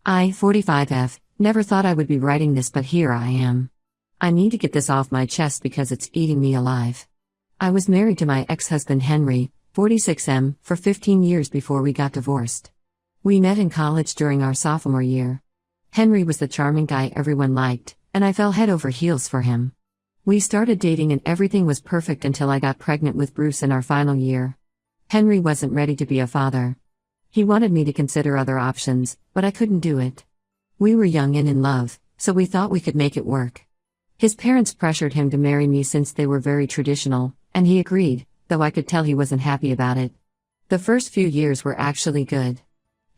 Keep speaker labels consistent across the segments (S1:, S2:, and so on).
S1: I, 45F, never thought I would be writing this, but here I am. I need to get this off my chest because it's eating me alive. I was married to my ex-husband Henry, 46M, for 15 years before we got divorced. We met in college during our sophomore year. Henry was the charming guy everyone liked, and I fell head over heels for him. We started dating and everything was perfect until I got pregnant with Bruce in our final year. Henry wasn't ready to be a father. He wanted me to consider other options, but I couldn't do it. We were young and in love, so we thought we could make it work. His parents pressured him to marry me since they were very traditional, and he agreed, though I could tell he wasn't happy about it. The first few years were actually good.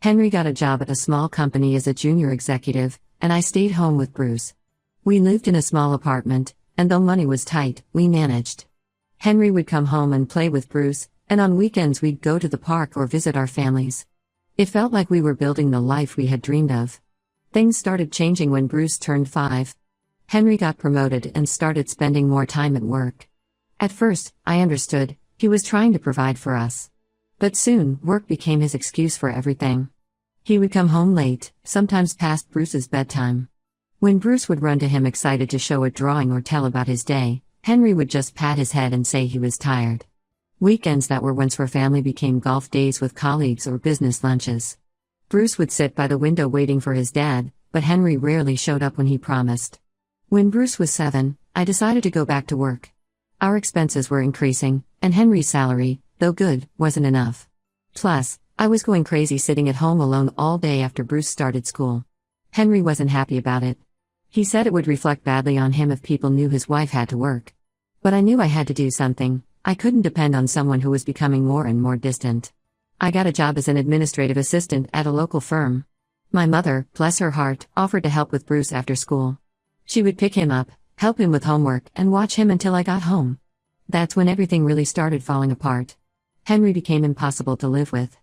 S1: Henry got a job at a small company as a junior executive, and I stayed home with Bruce. We lived in a small apartment, and though money was tight, we managed. Henry would come home and play with Bruce, and on weekends we'd go to the park or visit our families. It felt like we were building the life we had dreamed of. Things started changing when Bruce turned 5. Henry got promoted and started spending more time at work. At first, I understood, he was trying to provide for us. But soon, work became his excuse for everything. He would come home late, sometimes past Bruce's bedtime. When Bruce would run to him excited to show a drawing or tell about his day, Henry would just pat his head and say he was tired. Weekends that were once for family became golf days with colleagues or business lunches. Bruce would sit by the window waiting for his dad, but Henry rarely showed up when he promised. When Bruce was 7, I decided to go back to work. Our expenses were increasing, and Henry's salary, though good, wasn't enough. Plus, I was going crazy sitting at home alone all day after Bruce started school. Henry wasn't happy about it. He said it would reflect badly on him if people knew his wife had to work. But I knew I had to do something. I couldn't depend on someone who was becoming more and more distant. I got a job as an administrative assistant at a local firm. My mother, bless her heart, offered to help with Bruce after school. She would pick him up, help him with homework, and watch him until I got home. That's when everything really started falling apart. Henry became impossible to live with.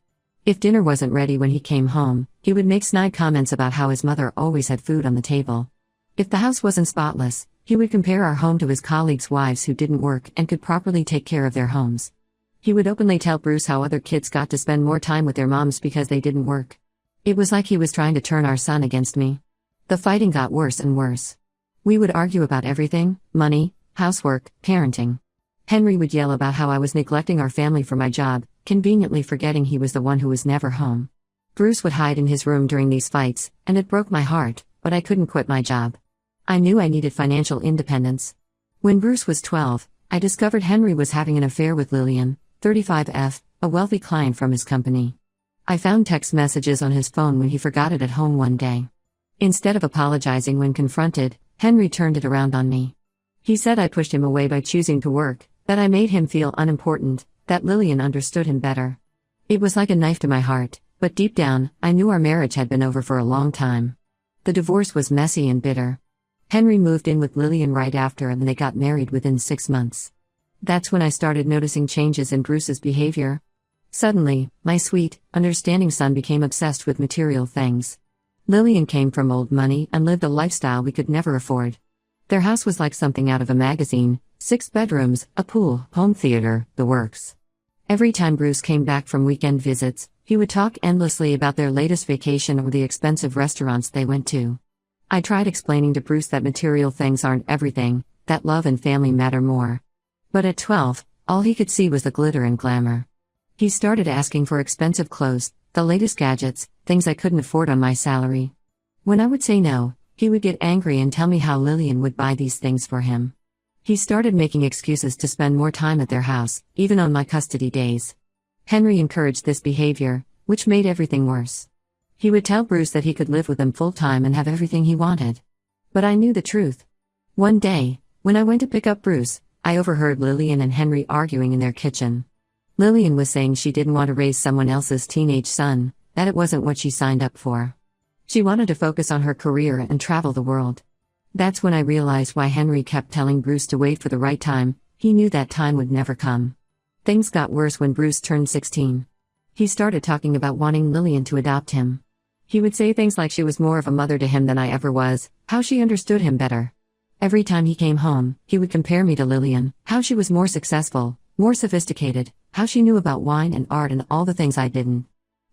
S1: If dinner wasn't ready when he came home, he would make snide comments about how his mother always had food on the table. If the house wasn't spotless, he would compare our home to his colleagues' wives who didn't work and could properly take care of their homes. He would openly tell Bruce how other kids got to spend more time with their moms because they didn't work. It was like he was trying to turn our son against me. The fighting got worse and worse. We would argue about everything: money, housework, parenting. Henry would yell about how I was neglecting our family for my job, conveniently forgetting he was the one who was never home. Bruce would hide in his room during these fights, and it broke my heart, but I couldn't quit my job. I knew I needed financial independence. When Bruce was 12, I discovered Henry was having an affair with Lillian, 35F, a wealthy client from his company. I found text messages on his phone when he forgot it at home one day. Instead of apologizing when confronted, Henry turned it around on me. He said I pushed him away by choosing to work, that I made him feel unimportant, that Lillian understood him better. It was like a knife to my heart, but deep down, I knew our marriage had been over for a long time. The divorce was messy and bitter. Henry moved in with Lillian right after and they got married within 6 months. That's when I started noticing changes in Bruce's behavior. Suddenly, my sweet, understanding son became obsessed with material things. Lillian came from old money and lived a lifestyle we could never afford. Their house was like something out of a magazine: 6 bedrooms, a pool, home theater, the works. Every time Bruce came back from weekend visits, he would talk endlessly about their latest vacation or the expensive restaurants they went to. I tried explaining to Bruce that material things aren't everything, that love and family matter more. But at 12, all he could see was the glitter and glamour. He started asking for expensive clothes, the latest gadgets, things I couldn't afford on my salary. When I would say no, he would get angry and tell me how Lillian would buy these things for him. He started making excuses to spend more time at their house, even on my custody days. Henry encouraged this behavior, which made everything worse. He would tell Bruce that he could live with them full-time and have everything he wanted. But I knew the truth. One day, when I went to pick up Bruce, I overheard Lillian and Henry arguing in their kitchen. Lillian was saying she didn't want to raise someone else's teenage son, that it wasn't what she signed up for. She wanted to focus on her career and travel the world. That's when I realized why Henry kept telling Bruce to wait for the right time. He knew that time would never come. Things got worse when Bruce turned 16. He started talking about wanting Lillian to adopt him. He would say things like she was more of a mother to him than I ever was, how she understood him better. Every time he came home, he would compare me to Lillian, how she was more successful, more sophisticated, how she knew about wine and art and all the things I didn't.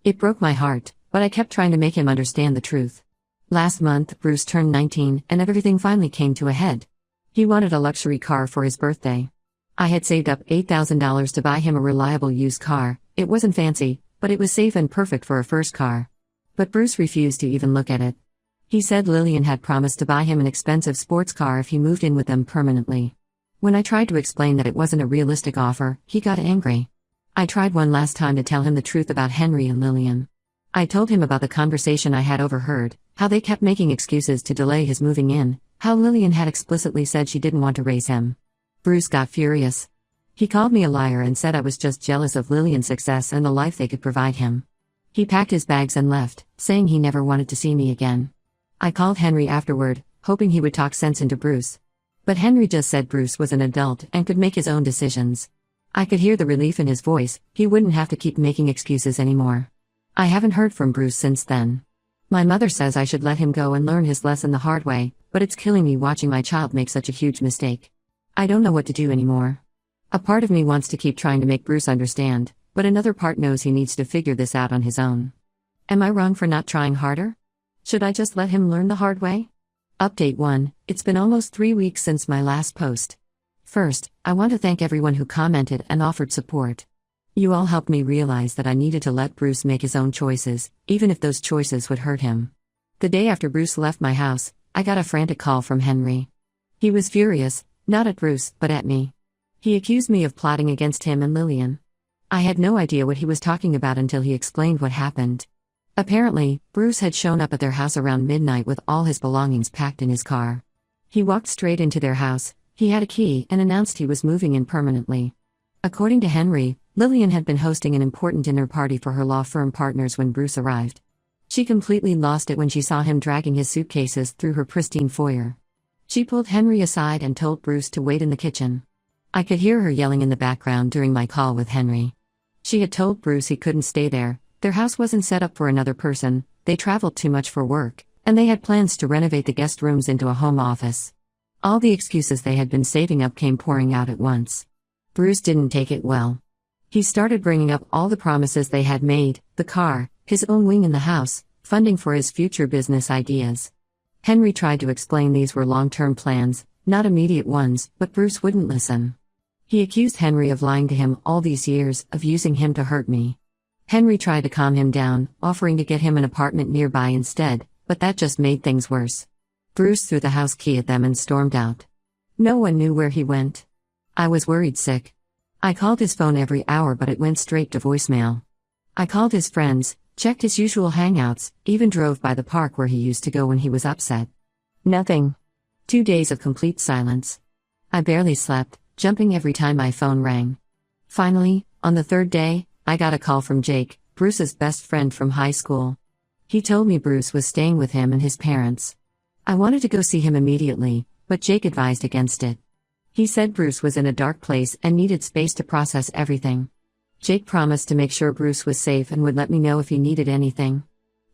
S1: It broke my heart, but I kept trying to make him understand the truth. Last month, Bruce turned 19, and everything finally came to a head. He wanted a luxury car for his birthday. I had saved up $8,000 to buy him a reliable used car. It wasn't fancy, but it was safe and perfect for a first car. But Bruce refused to even look at it. He said Lillian had promised to buy him an expensive sports car if he moved in with them permanently. When I tried to explain that it wasn't a realistic offer, he got angry. I tried one last time to tell him the truth about Henry and Lillian. I told him about the conversation I had overheard, how they kept making excuses to delay his moving in, how Lillian had explicitly said she didn't want to raise him. Bruce got furious. He called me a liar and said I was just jealous of Lillian's success and the life they could provide him. He packed his bags and left, saying he never wanted to see me again. I called Henry afterward, hoping he would talk sense into Bruce. But Henry just said Bruce was an adult and could make his own decisions. I could hear the relief in his voice. He wouldn't have to keep making excuses anymore. I haven't heard from Bruce since then. My mother says I should let him go and learn his lesson the hard way, but it's killing me watching my child make such a huge mistake. I don't know what to do anymore. A part of me wants to keep trying to make Bruce understand, but another part knows he needs to figure this out on his own. Am I wrong for not trying harder? Should I just let him learn the hard way? Update 1. It's been almost 3 weeks since my last post. First, I want to thank everyone who commented and offered support. You all helped me realize that I needed to let Bruce make his own choices, even if those choices would hurt him. The day after Bruce left my house, I got a frantic call from Henry. He was furious, not at Bruce, but at me. He accused me of plotting against him and Lillian. I had no idea what he was talking about until he explained what happened. Apparently, Bruce had shown up at their house around midnight with all his belongings packed in his car. He walked straight into their house, he had a key, and announced he was moving in permanently. According to Henry, Lillian had been hosting an important dinner party for her law firm partners when Bruce arrived. She completely lost it when she saw him dragging his suitcases through her pristine foyer. She pulled Henry aside and told Bruce to wait in the kitchen. I could hear her yelling in the background during my call with Henry. She had told Bruce he couldn't stay there, their house wasn't set up for another person, they traveled too much for work, and they had plans to renovate the guest rooms into a home office. All the excuses they had been saving up came pouring out at once. Bruce didn't take it well. He started bringing up all the promises they had made, the car, his own wing in the house, funding for his future business ideas. Henry tried to explain these were long-term plans, not immediate ones, but Bruce wouldn't listen. He accused Henry of lying to him all these years, of using him to hurt me. Henry tried to calm him down, offering to get him an apartment nearby instead, but that just made things worse. Bruce threw the house key at them and stormed out. No one knew where he went. I was worried sick. I called his phone every hour but it went straight to voicemail. I called his friends, checked his usual hangouts, even drove by the park where he used to go when he was upset. Nothing. 2 days of complete silence. I barely slept, jumping every time my phone rang. Finally, on the 3rd day, I got a call from Jake, Bruce's best friend from high school. He told me Bruce was staying with him and his parents. I wanted to go see him immediately, but Jake advised against it. He said Bruce was in a dark place and needed space to process everything. Jake promised to make sure Bruce was safe and would let me know if he needed anything.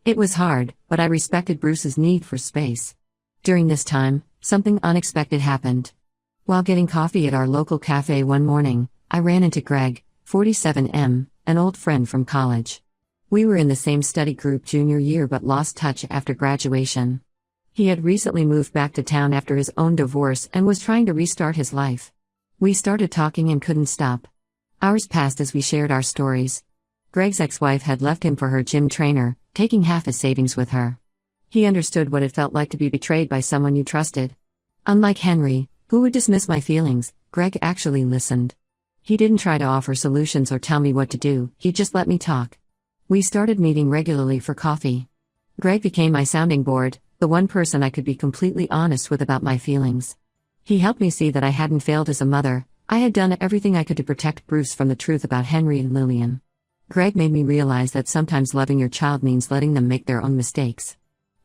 S1: It was hard, but I respected Bruce's need for space. During this time, something unexpected happened. While getting coffee at our local cafe one morning, I ran into Greg, 47M, an old friend from college. We were in the same study group junior year but lost touch after graduation. He had recently moved back to town after his own divorce and was trying to restart his life. We started talking and couldn't stop. Hours passed as we shared our stories. Greg's ex-wife had left him for her gym trainer, taking half his savings with her. He understood what it felt like to be betrayed by someone you trusted. Unlike Henry, who would dismiss my feelings, Greg actually listened. He didn't try to offer solutions or tell me what to do, he just let me talk. We started meeting regularly for coffee. Greg became my sounding board, the one person I could be completely honest with about my feelings. He helped me see that I hadn't failed as a mother, I had done everything I could to protect Bruce from the truth about Henry and Lillian. Greg made me realize that sometimes loving your child means letting them make their own mistakes.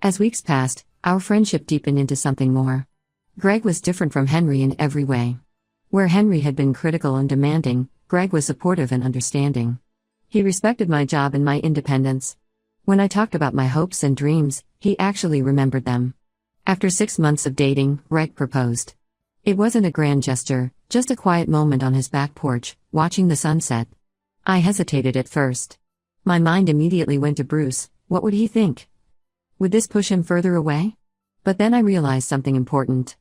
S1: As weeks passed, our friendship deepened into something more. Greg was different from Henry in every way. Where Henry had been critical and demanding, Greg was supportive and understanding. He respected my job and my independence. When I talked about my hopes and dreams, he actually remembered them. After 6 months of dating, Greg proposed. It wasn't a grand gesture, just a quiet moment on his back porch, watching the sunset. I hesitated at first. My mind immediately went to Bruce, What would he think? Would this push him further away? But then I realized something important.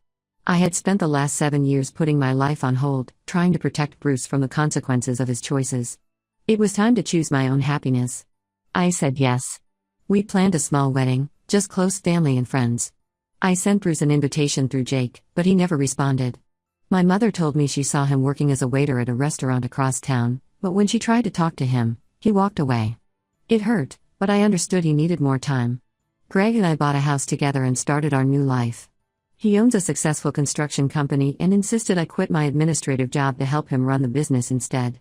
S1: I had spent the last 7 years putting my life on hold, trying to protect Bruce from the consequences of his choices. It was time to choose my own happiness. I said yes. We planned a small wedding, just close family and friends. I sent Bruce an invitation through Jake, but he never responded. My mother told me she saw him working as a waiter at a restaurant across town, but when she tried to talk to him, he walked away. It hurt, but I understood he needed more time. Greg and I bought a house together and started our new life. He owns a successful construction company and insisted I quit my administrative job to help him run the business instead.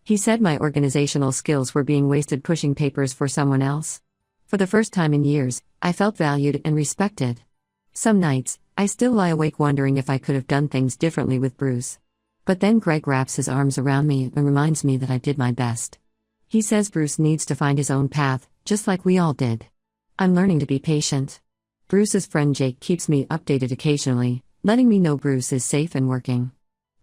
S1: He said my organizational skills were being wasted pushing papers for someone else. For the first time in years, I felt valued and respected. Some nights, I still lie awake wondering if I could have done things differently with Bruce. But then Greg wraps his arms around me and reminds me that I did my best. He says Bruce needs to find his own path, just like we all did. I'm learning to be patient. Bruce's friend Jake keeps me updated occasionally, letting me know Bruce is safe and working.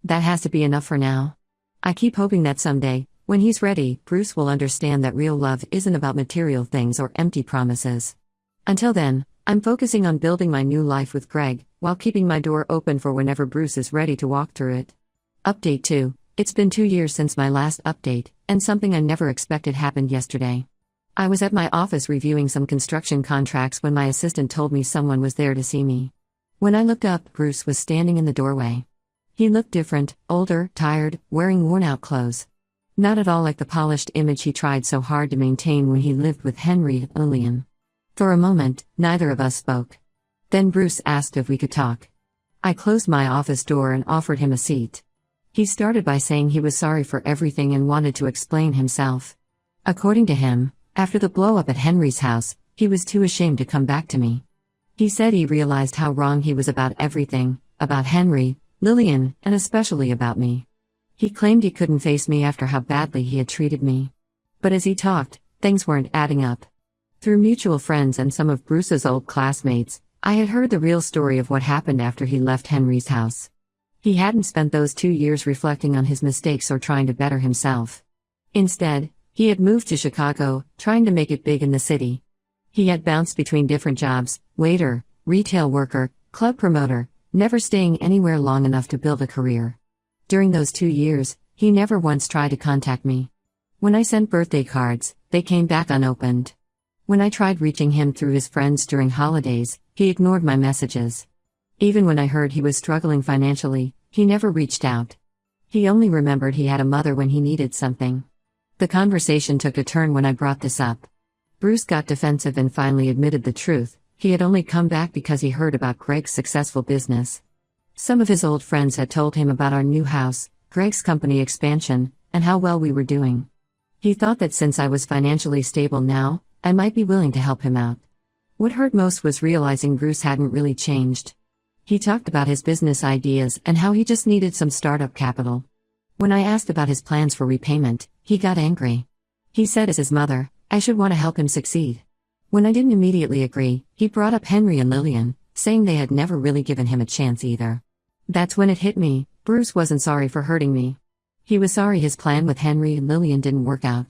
S1: That has to be enough for now. I keep hoping that someday, when he's ready, Bruce will understand that real love isn't about material things or empty promises. Until then, I'm focusing on building my new life with Greg, while keeping my door open for whenever Bruce is ready to walk through it. Update 2. It's been 2 years since my last update, and something I never expected happened yesterday. I was at my office reviewing some construction contracts when my assistant told me someone was there to see me. When I looked up, Bruce was standing in the doorway. He looked different, older, tired, wearing worn-out clothes. Not at all like the polished image he tried so hard to maintain when he lived with Henry and Lillian. For a moment, neither of us spoke. Then Bruce asked if we could talk. I closed my office door and offered him a seat. He started by saying he was sorry for everything and wanted to explain himself. According to him, after the blow-up at Henry's house, he was too ashamed to come back to me. He said he realized how wrong he was about everything, about Henry, Lillian, and especially about me. He claimed he couldn't face me after how badly he had treated me. But as he talked, things weren't adding up. Through mutual friends and some of Bruce's old classmates, I had heard the real story of what happened after he left Henry's house. He hadn't spent those 2 years reflecting on his mistakes or trying to better himself. Instead, he had moved to Chicago, trying to make it big in the city. He had bounced between different jobs, waiter, retail worker, club promoter, never staying anywhere long enough to build a career. During those 2 years, he never once tried to contact me. When I sent birthday cards, they came back unopened. When I tried reaching him through his friends during holidays, he ignored my messages. Even when I heard he was struggling financially, he never reached out. He only remembered he had a mother when he needed something. The conversation took a turn when I brought this up. Bruce got defensive and finally admitted the truth. He had only come back because he heard about Greg's successful business. Some of his old friends had told him about our new house, Greg's company expansion, and how well we were doing. He thought that since I was financially stable now, I might be willing to help him out. What hurt most was realizing Bruce hadn't really changed. He talked about his business ideas and how he just needed some startup capital. When I asked about his plans for repayment, he got angry. He said as his mother, I should want to help him succeed. When I didn't immediately agree, he brought up Henry and Lillian, saying they had never really given him a chance either. That's when it hit me, Bruce wasn't sorry for hurting me. He was sorry his plan with Henry and Lillian didn't work out.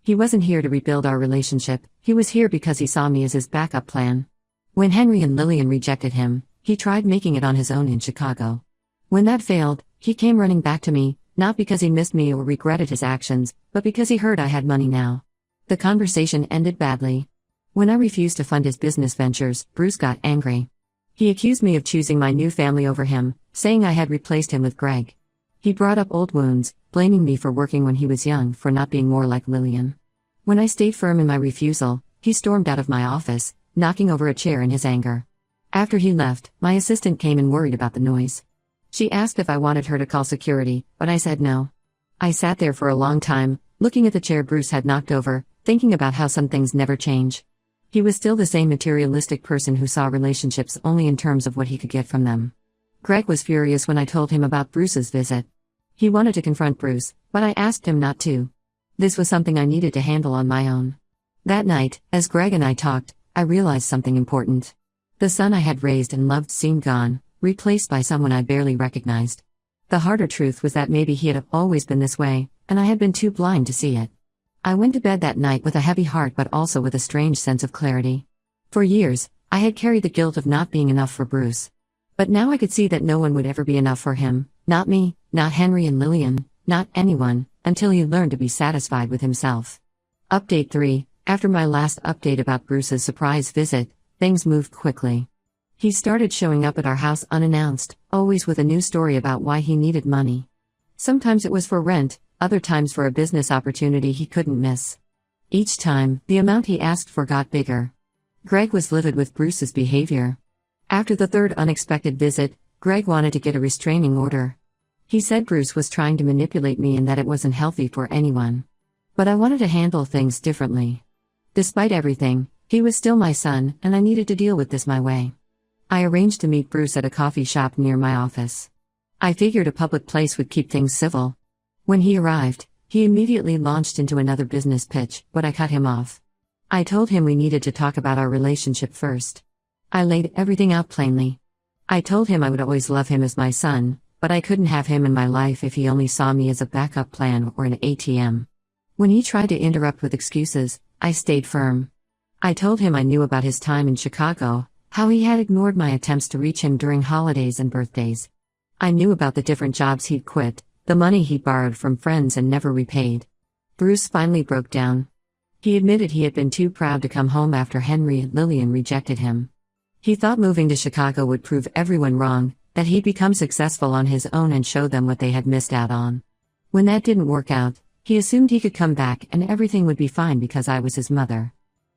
S1: He wasn't here to rebuild our relationship, he was here because he saw me as his backup plan. When Henry and Lillian rejected him, he tried making it on his own in Chicago. When that failed, he came running back to me, not because he missed me or regretted his actions, but because he heard I had money now. The conversation ended badly. When I refused to fund his business ventures, Bruce got angry. He accused me of choosing my new family over him, saying I had replaced him with Greg. He brought up old wounds, blaming me for working when he was young for not being more like Lillian. When I stayed firm in my refusal, he stormed out of my office, knocking over a chair in his anger. After he left, my assistant came and worried about the noise. She asked if I wanted her to call security, but I said no. I sat there for a long time, looking at the chair Bruce had knocked over, thinking about how some things never change. He was still the same materialistic person who saw relationships only in terms of what he could get from them. Greg was furious when I told him about Bruce's visit. He wanted to confront Bruce, but I asked him not to. This was something I needed to handle on my own. That night, as Greg and I talked, I realized something important. The son I had raised and loved seemed gone, replaced by someone I barely recognized. The harder truth was that maybe he had always been this way, and I had been too blind to see it. I went to bed that night with a heavy heart but also with a strange sense of clarity. For years, I had carried the guilt of not being enough for Bruce. But now I could see that no one would ever be enough for him, not me, not Henry and Lillian, not anyone, until he learned to be satisfied with himself. Update 3. After my last update about Bruce's surprise visit, things moved quickly. He started showing up at our house unannounced, always with a new story about why he needed money. Sometimes it was for rent, other times for a business opportunity he couldn't miss. Each time, the amount he asked for got bigger. Greg was livid with Bruce's behavior. After the third unexpected visit, Greg wanted to get a restraining order. He said Bruce was trying to manipulate me and that it wasn't healthy for anyone. But I wanted to handle things differently. Despite everything, he was still my son, and I needed to deal with this my way. I arranged to meet Bruce at a coffee shop near my office. I figured a public place would keep things civil. When he arrived, he immediately launched into another business pitch, but I cut him off. I told him we needed to talk about our relationship first. I laid everything out plainly. I told him I would always love him as my son, but I couldn't have him in my life if he only saw me as a backup plan or an ATM. When he tried to interrupt with excuses, I stayed firm. I told him I knew about his time in Chicago, how he had ignored my attempts to reach him during holidays and birthdays. I knew about the different jobs he'd quit, the money he borrowed from friends and never repaid. Bruce finally broke down. He admitted he had been too proud to come home after Henry and Lillian rejected him. He thought moving to Chicago would prove everyone wrong, that he'd become successful on his own and show them what they had missed out on. When that didn't work out, he assumed he could come back and everything would be fine because I was his mother.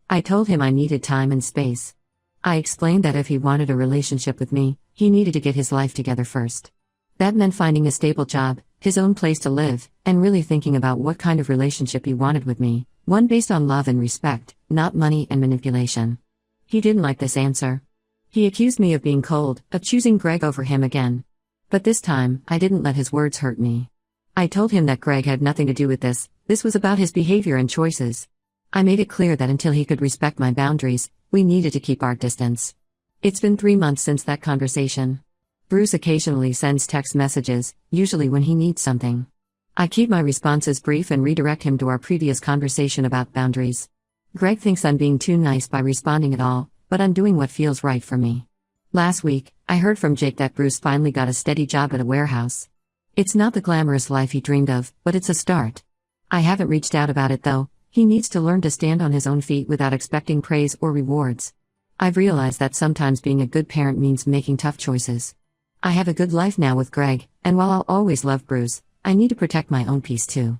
S1: I told him I needed time and space. I explained that if he wanted a relationship with me, he needed to get his life together first. That meant finding a stable job, his own place to live, and really thinking about what kind of relationship he wanted with me, one based on love and respect, not money and manipulation. He didn't like this answer. He accused me of being cold, of choosing Greg over him again. But this time, I didn't let his words hurt me. I told him that Greg had nothing to do with this was about his behavior and choices. I made it clear that until he could respect my boundaries, we needed to keep our distance. It's been 3 months since that conversation. Bruce occasionally sends text messages, usually when he needs something. I keep my responses brief and redirect him to our previous conversation about boundaries. Greg thinks I'm being too nice by responding at all, but I'm doing what feels right for me. Last week, I heard from Jake that Bruce finally got a steady job at a warehouse. It's not the glamorous life he dreamed of, but it's a start. I haven't reached out about it though. He needs to learn to stand on his own feet without expecting praise or rewards. I've realized that sometimes being a good parent means making tough choices. I have a good life now with Greg, and while I'll always love Bruce, I need to protect my own peace too.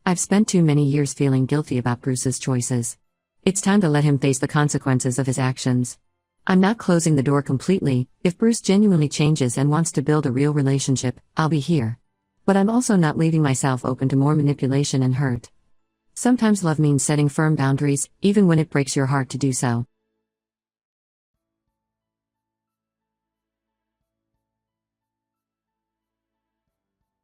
S1: I've spent too many years feeling guilty about Bruce's choices. It's time to let him face the consequences of his actions. I'm not closing the door completely. If Bruce genuinely changes and wants to build a real relationship, I'll be here. But I'm also not leaving myself open to more manipulation and hurt. Sometimes love means setting firm boundaries, even when it breaks your heart to do so.